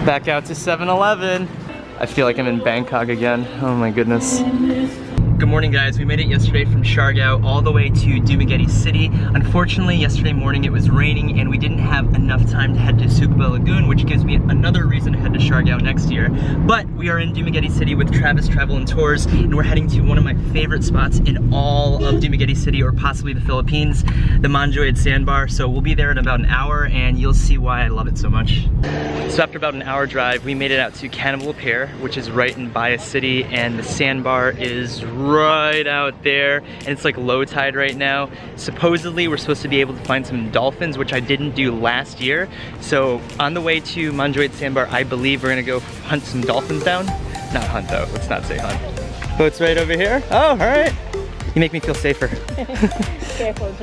Back out to 7-Eleven. I feel like I'm in Bangkok again. Oh my goodness. Good morning, guys. We made it yesterday from Siargao all the way to Dumaguete City. Unfortunately, yesterday morning it was raining and we didn't have enough time to head to Sukaba Lagoon, which gives me another reason to head to Siargao next year. But we are in Dumaguete City with Travis Travel and Tours, and we're heading to one of my favorite spots in all of Dumaguete City, or possibly the Philippines, the Manjuyod sandbar. So we'll be there in about an hour and you'll see why I love it so much. So after about an hour drive, we made it out to Cannibal Pier, which is right in Baia City, and the sandbar is right out there, and it's like low tide right now. Supposedly we're supposed to be able to find some dolphins, which I didn't do last year. So on the way to Manjuyod sandbar, I believe we're gonna go hunt some dolphins down. Not hunt though, let's not say hunt. Boat's right over here. Oh, all right. You make me feel safer. Careful.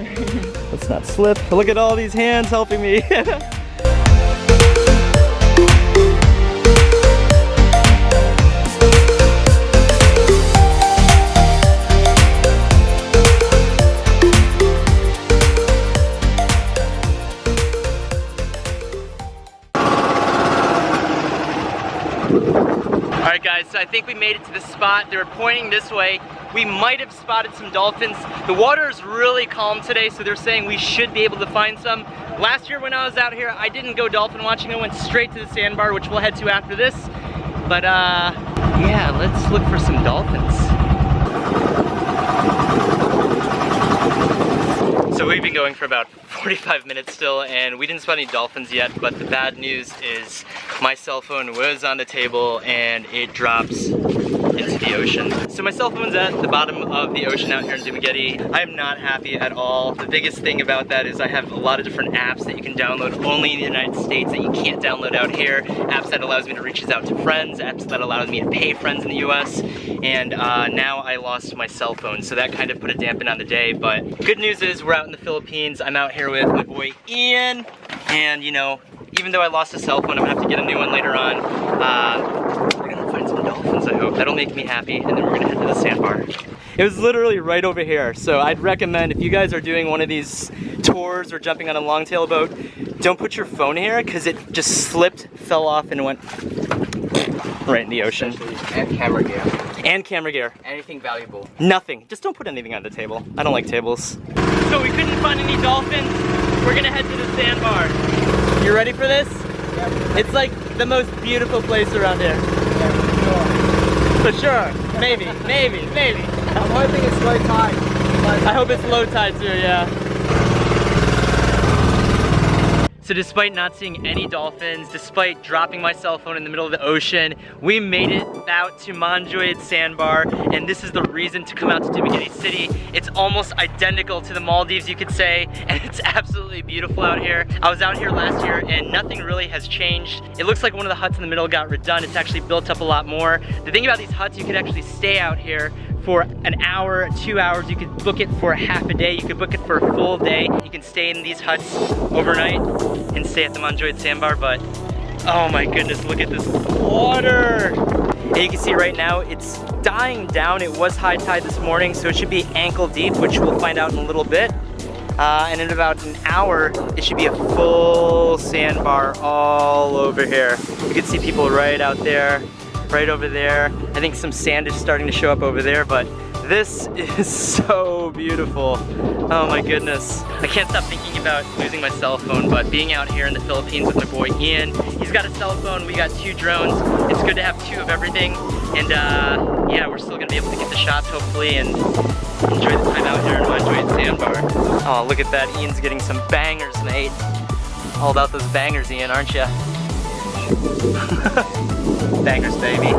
Let's not slip. Look at all these hands helping me. Alright guys, so I think we made it to the spot. They were pointing this way. We might have spotted some dolphins. The water is really calm today, so they're saying we should be able to find some. Last year when I was out here, I didn't go dolphin watching. I went straight to the sandbar, which we'll head to after this. But yeah, let's look for some dolphins. So we've been going for about 45 minutes still, and we didn't spot any dolphins yet, but the bad news is my cell phone was on the table and it drops into the ocean. So my cell phone's at the bottom of the ocean out here in Dumaguete. I am not happy at all. The biggest thing about that is I have a lot of different apps that you can download only in the United States that you can't download out here. Apps that allows me to reach out to friends, apps that allows me to pay friends in the US, and now I lost my cell phone, so that kind of put a dampen on the day. But good news is we're out in the Philippines. I'm out here with my boy Ian, and you know, even though I lost a cell phone, I'm gonna have to get a new one later on. We're gonna find some dolphins, I hope. That'll make me happy, and then we're gonna head to the sandbar. It was literally right over here, so I'd recommend if you guys are doing one of these tours or jumping on a longtail boat, don't put your phone here, because it just slipped, fell off, and went right in the ocean. And camera gear. And camera gear. Anything valuable. Nothing. Just don't put anything on the table. I don't like tables. So we couldn't find any dolphins. We're gonna head to the sandbar. You ready for this? Yeah. It's like the most beautiful place around here. Yeah, For sure. Maybe, maybe, maybe. I'm hoping it's low tide. I hope it's low tide too, yeah. So despite not seeing any dolphins, despite dropping my cell phone in the middle of the ocean, we made it out to Manjuyod sandbar, and this is the reason to come out to Dumaguete City. It's almost identical to the Maldives, you could say, and it's absolutely beautiful out here. I was out here last year and nothing really has changed. It looks like one of the huts in the middle got redone. It's actually built up a lot more. The thing about these huts, you could actually stay out here for an hour, 2 hours. You could book it for half a day. You could book it for a full day. You can stay in these huts overnight and stay at the Manjuyod sandbar, but oh my goodness, look at this water. And you can see right now it's dying down. It was high tide this morning, so it should be ankle deep, which we'll find out in a little bit. And in about an hour, it should be a full sandbar all over here. You can see people right out there, right over there. I think some sand is starting to show up over there, but this is so beautiful. Oh my goodness. I can't stop thinking about losing my cell phone, but being out here in the Philippines with my boy Ian, he's got a cell phone, we got 2 drones. It's good to have 2 of everything. And yeah, we're still gonna be able to get the shots hopefully and enjoy the time out here in Manjuyod sandbar. Oh, look at that, Ian's getting some bangers, mate. All about those bangers, Ian, aren't ya? Bangers, baby.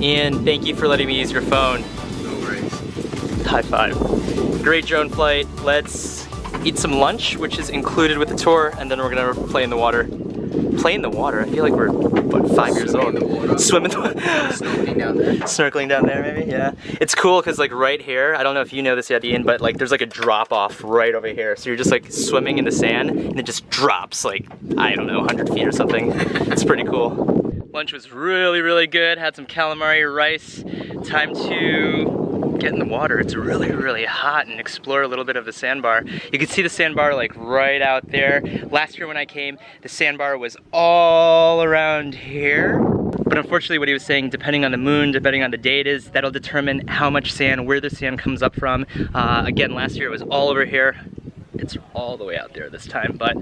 Ian, thank you for letting me use your phone. No worries. High five. Great drone flight. Let's eat some lunch, which is included with the tour, and then we're gonna play in the water. Play in the water? I feel like we're, what, 5 years old? Swim in the water. Snorkeling down there. Snorkeling down there, maybe, yeah. It's cool because like right here, I don't know if you know this yet, Ian, but like there's like a drop off right over here. So you're just like swimming in the sand and it just drops like, I don't know, 100 feet or something. It's pretty cool. Lunch was really, really good. Had some calamari rice. Time to get in the water. It's really, really hot and explore a little bit of the sandbar. You can see the sandbar like right out there. Last year when I came, the sandbar was all around here. But unfortunately what he was saying, depending on the moon, depending on the day it is, that'll determine how much sand, where the sand comes up from. Again, last year it was all over here. It's all the way out there this time, but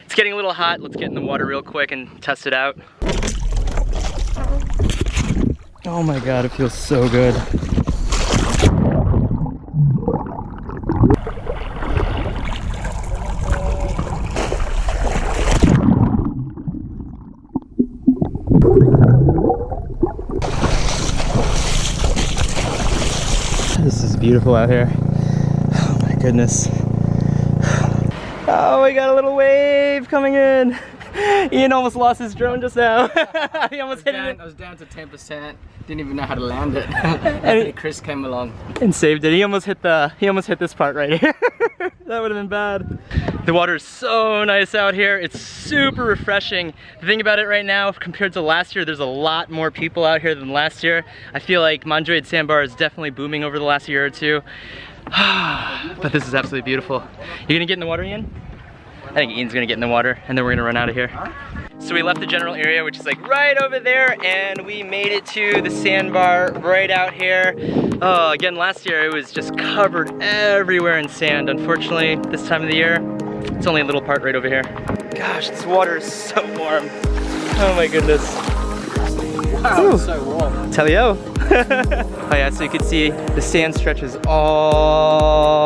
it's getting a little hot. Let's get in the water real quick and test it out. Oh my God, it feels so good. This is beautiful out here. Oh my goodness. Oh, we got a little wave coming in. Ian almost lost his drone just now. He almost hit it. I was down to 10%. Didn't even know how to land it. And Chris came along and saved it. He almost hit this part right here. That would have been bad. The water is so nice out here. It's super refreshing. The thing about it right now, compared to last year, there's a lot more people out here than last year. I feel like Manjuyod Sandbar is definitely booming over the last year or two. But this is absolutely beautiful. You gonna get in the water, Ian? I think Ian's gonna get in the water and then we're gonna run out of here. So we left the general area, which is like right over there, and we made it to the sandbar right out here. Oh, again, last year it was just covered everywhere in sand. Unfortunately, this time of the year, it's only a little part right over here. Gosh, this water is so warm. Oh my goodness. Wow, it's so warm. Tell yo. Oh yeah, so you can see the sand stretches all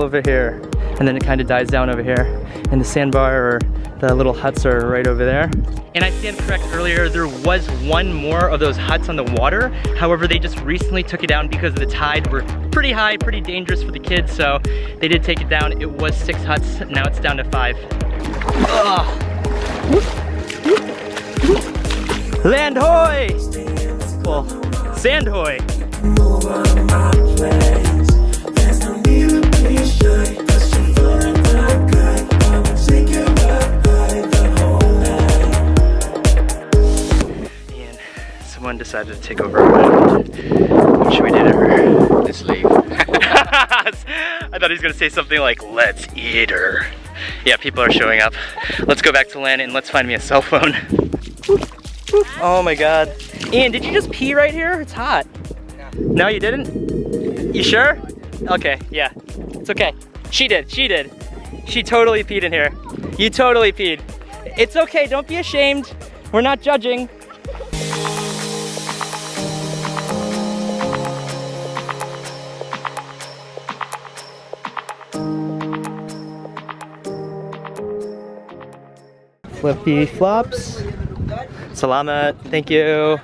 over here. And then it kind of dies down over here. And the sandbar, or the little huts, are right over there. And I stand correct earlier, there was one more of those huts on the water. However, they just recently took it down because of the tide were pretty high, pretty dangerous for the kids. So they did take it down. It was 6 huts, now it's down to 5. Ugh. Land hoy! Well, sand hoy! Someone decided to take over our island. What should we do to her? Just leave. I thought he was gonna say something like, let's eat her. Yeah, people are showing up. Let's go back to land and let's find me a cell phone. Oh my God. Ian, did you just pee right here? It's hot. No, you didn't? You sure? Okay, yeah. It's okay. She did. She totally peed in here. You totally peed. It's okay, don't be ashamed. We're not judging. Flippy flops. Salamat, thank you.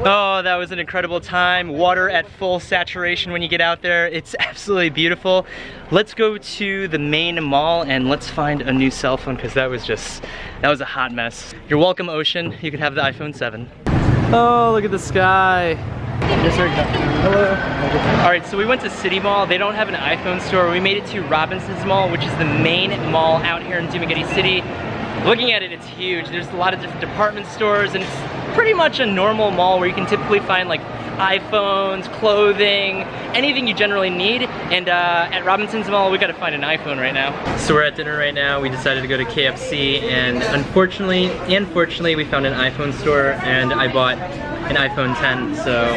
Oh, that was an incredible time. Water at full saturation when you get out there. It's absolutely beautiful. Let's go to the main mall and let's find a new cell phone because that was a hot mess. You're welcome, Ocean. You can have the iPhone 7. Oh, look at the sky. Yes, sir. Hello. All right, so we went to City Mall. They don't have an iPhone store. We made it to Robinson's Mall, which is the main mall out here in Dumaguete City. Looking at it, it's huge. There's a lot of different department stores, and it's pretty much a normal mall where you can typically find like iPhones, clothing, anything you generally need. And at Robinson's Mall, we gotta find an iPhone right now. So we're at dinner right now. We decided to go to KFC, and unfortunately and fortunately, we found an iPhone store, and I bought an iPhone 10. So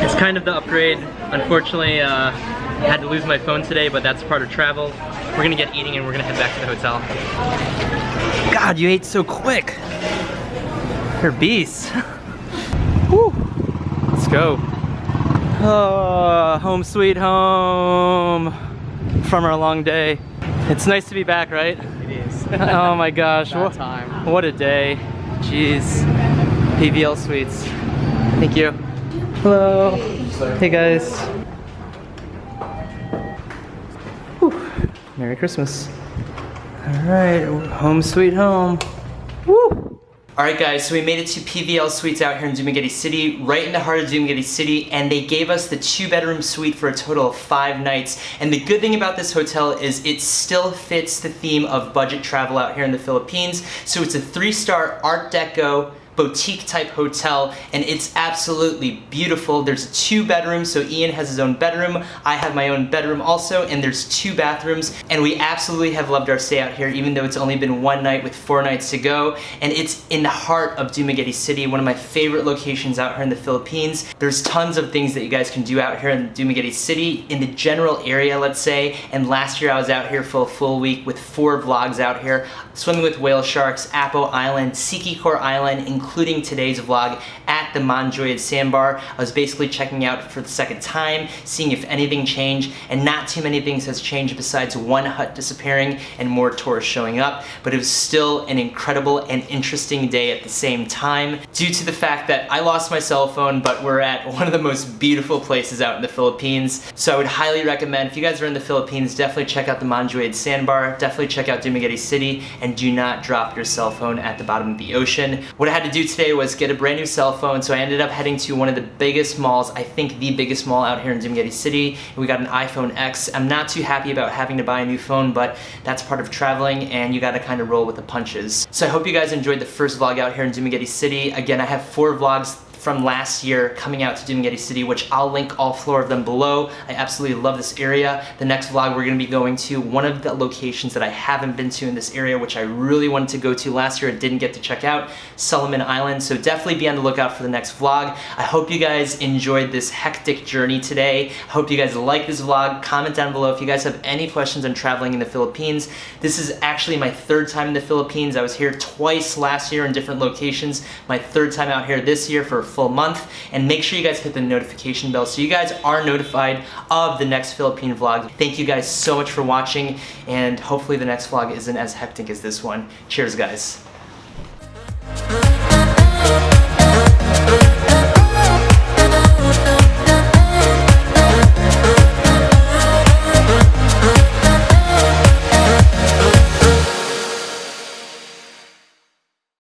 it's kind of the upgrade. Unfortunately, I had to lose my phone today, but that's part of travel. We're gonna get eating, and we're gonna head back to the hotel. God, you ate so quick. You're beasts. Woo. Let's go. Oh, home sweet home from our long day. It's nice to be back, right? It is. Oh my gosh. Time. What a day. Jeez. PVL Sweets. Thank you. Hello. Hey guys. Whew. Merry Christmas. All right, home sweet home. Woo! Alright guys, so we made it to PVL Suites out here in Dumaguete City, right in the heart of Dumaguete City, and they gave us the 2-bedroom suite for a total of 5 nights. And the good thing about this hotel is it still fits the theme of budget travel out here in the Philippines. So it's a 3-star Art Deco boutique type hotel, and it's absolutely beautiful. There's 2 bedrooms, so Ian has his own bedroom, I have my own bedroom also, and there's 2 bathrooms, and we absolutely have loved our stay out here, even though it's only been 1 night with 4 nights to go. And it's in the heart of Dumaguete City, one of my favorite locations out here in the Philippines. There's tons of things that you guys can do out here in Dumaguete City, in the general area, let's say. And last year I was out here for a full week with 4 vlogs out here, swimming with whale sharks, Apo Island, Sikihor Island, including today's vlog at the Manjuyod sandbar. I was basically checking out for the second time, seeing if anything changed, and not too many things has changed besides 1 hut disappearing and more tourists showing up, but it was still an incredible and interesting day at the same time, due to the fact that I lost my cell phone, but we're at one of the most beautiful places out in the Philippines. So I would highly recommend, if you guys are in the Philippines, definitely check out the Manjuyod sandbar, definitely check out Dumaguete City, and do not drop your cell phone at the bottom of the ocean. What I had to do today was get a brand new cell phone, so I ended up heading to one of the biggest malls, I think the biggest mall out here in Dumaguete City, and we got an iPhone X. I'm not too happy about having to buy a new phone, but that's part of traveling, and you gotta kind of roll with the punches. So I hope you guys enjoyed the first vlog out here in Dumaguete City. Again, I have 4 vlogs from last year coming out to Dumaguete City, which I'll link all 4 of them below. I absolutely love this area. The next vlog we're gonna be going to one of the locations that I haven't been to in this area, which I really wanted to go to last year and didn't get to check out, Solomon Island. So definitely be on the lookout for the next vlog. I hope you guys enjoyed this hectic journey today. I hope you guys like this vlog. Comment down below if you guys have any questions on traveling in the Philippines. This is actually my 3rd time in the Philippines. I was here twice last year in different locations. My 3rd time out here this year for a full month. And make sure you guys hit the notification bell so you guys are notified of the next Philippine vlog. Thank you guys so much for watching, and hopefully the next vlog isn't as hectic as this one. Cheers, guys.